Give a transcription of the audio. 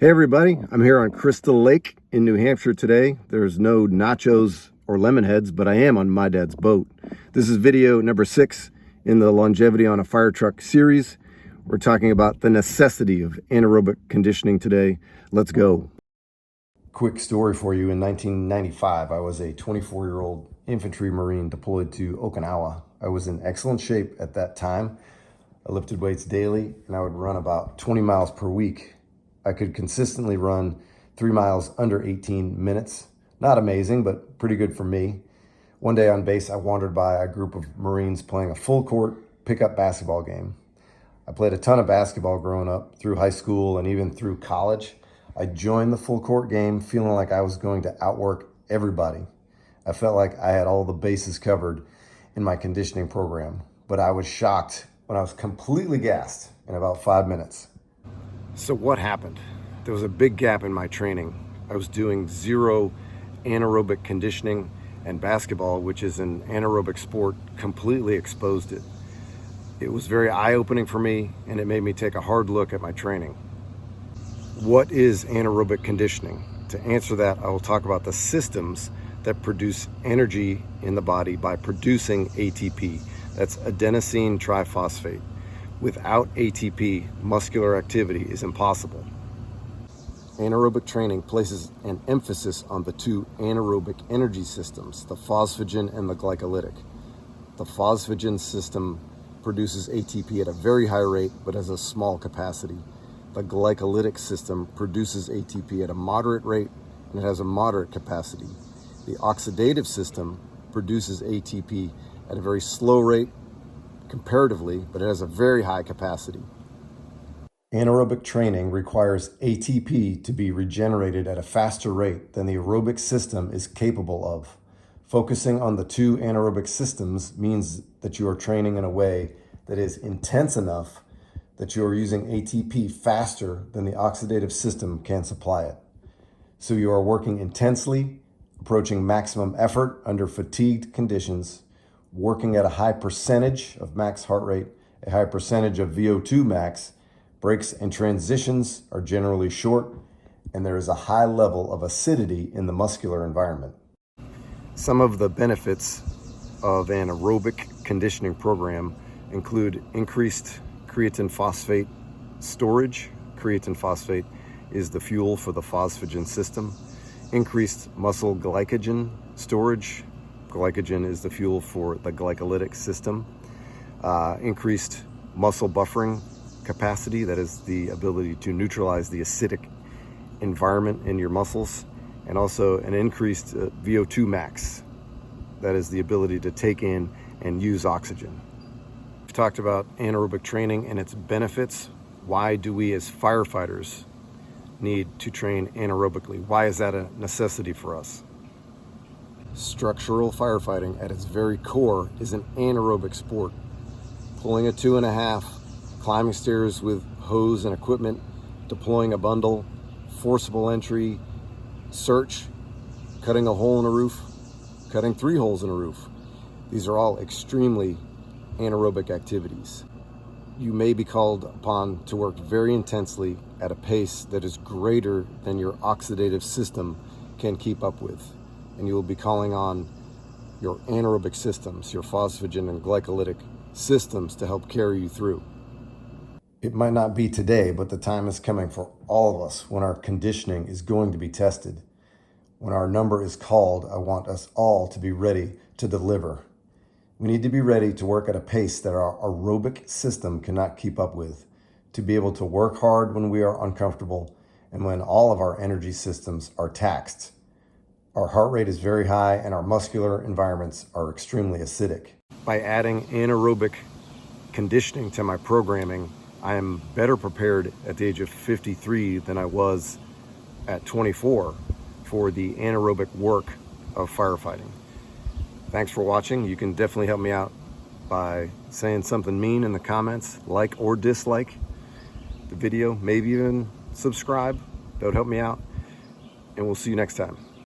Hey everybody, I'm here on Crystal Lake in New Hampshire today. There's no nachos or lemon heads, but I am on my dad's boat. This is video number 6 in the Longevity on a Fire Truck series. We're talking about the necessity of anaerobic conditioning today. Let's go. Quick story for you. In 1995, I was a 24-year-old infantry Marine deployed to Okinawa. I was in excellent shape at that time. I lifted weights daily and I would run about 20 miles per week. I could consistently run 3 miles under 18 minutes. Not amazing, but pretty good for me. One day on base, I wandered by a group of Marines playing a full court pickup basketball game. I played a ton of basketball growing up, through high school and even through college. I joined the full court game feeling like I was going to outwork everybody. I felt like I had all the bases covered in my conditioning program, but I was shocked when I was completely gassed in about 5 minutes. So what happened? There was a big gap in my training. I was doing zero anaerobic conditioning, and basketball, which is an anaerobic sport, completely exposed it. It was very eye-opening for me, and it made me take a hard look at my training. What is anaerobic conditioning? To answer that, I will talk about the systems that produce energy in the body by producing ATP. That's adenosine triphosphate. Without ATP, muscular activity is impossible. Anaerobic training places an emphasis on the two anaerobic energy systems, the phosphagen and the glycolytic. The phosphagen system produces ATP at a very high rate, but has a small capacity. The glycolytic system produces ATP at a moderate rate, and it has a moderate capacity. The oxidative system produces ATP at a very slow rate, comparatively, but it has a very high capacity. Anaerobic training requires ATP to be regenerated at a faster rate than the aerobic system is capable of. Focusing on the two anaerobic systems means that you are training in a way that is intense enough that you are using ATP faster than the oxidative system can supply it. So you are working intensely, approaching maximum effort under fatigued conditions, working at a high percentage of max heart rate, a high percentage of VO2 max, breaks and transitions are generally short, and there is a high level of acidity in the muscular environment. Some of the benefits of an aerobic conditioning program include increased creatine phosphate storage. Creatine phosphate is the fuel for the phosphagen system. Increased muscle glycogen storage. Glycogen is the fuel for the glycolytic system. Increased muscle buffering capacity, that is the ability to neutralize the acidic environment in your muscles, and also an increased VO2 max, that is the ability to take in and use oxygen. We've talked about anaerobic training and its benefits. Why do we as firefighters need to train anaerobically? Why is that a necessity for us? Structural firefighting at its very core is an anaerobic sport. Pulling a 2.5, climbing stairs with hose and equipment, deploying a bundle, forcible entry, search, cutting a hole in a roof, cutting 3 holes in a roof. These are all extremely anaerobic activities. You may be called upon to work very intensely at a pace that is greater than your oxidative system can keep up with. And you will be calling on your anaerobic systems, your phosphagen and glycolytic systems, to help carry you through. It might not be today, but the time is coming for all of us when our conditioning is going to be tested. When our number is called, I want us all to be ready to deliver. We need to be ready to work at a pace that our aerobic system cannot keep up with, to be able to work hard when we are uncomfortable and when all of our energy systems are taxed. Our heart rate is very high and our muscular environments are extremely acidic. By adding anaerobic conditioning to my programming, I am better prepared at the age of 53 than I was at 24 for the anaerobic work of firefighting. Thanks for watching. You can definitely help me out by saying something mean in the comments, like or dislike the video, maybe even subscribe. That would help me out. And we'll see you next time.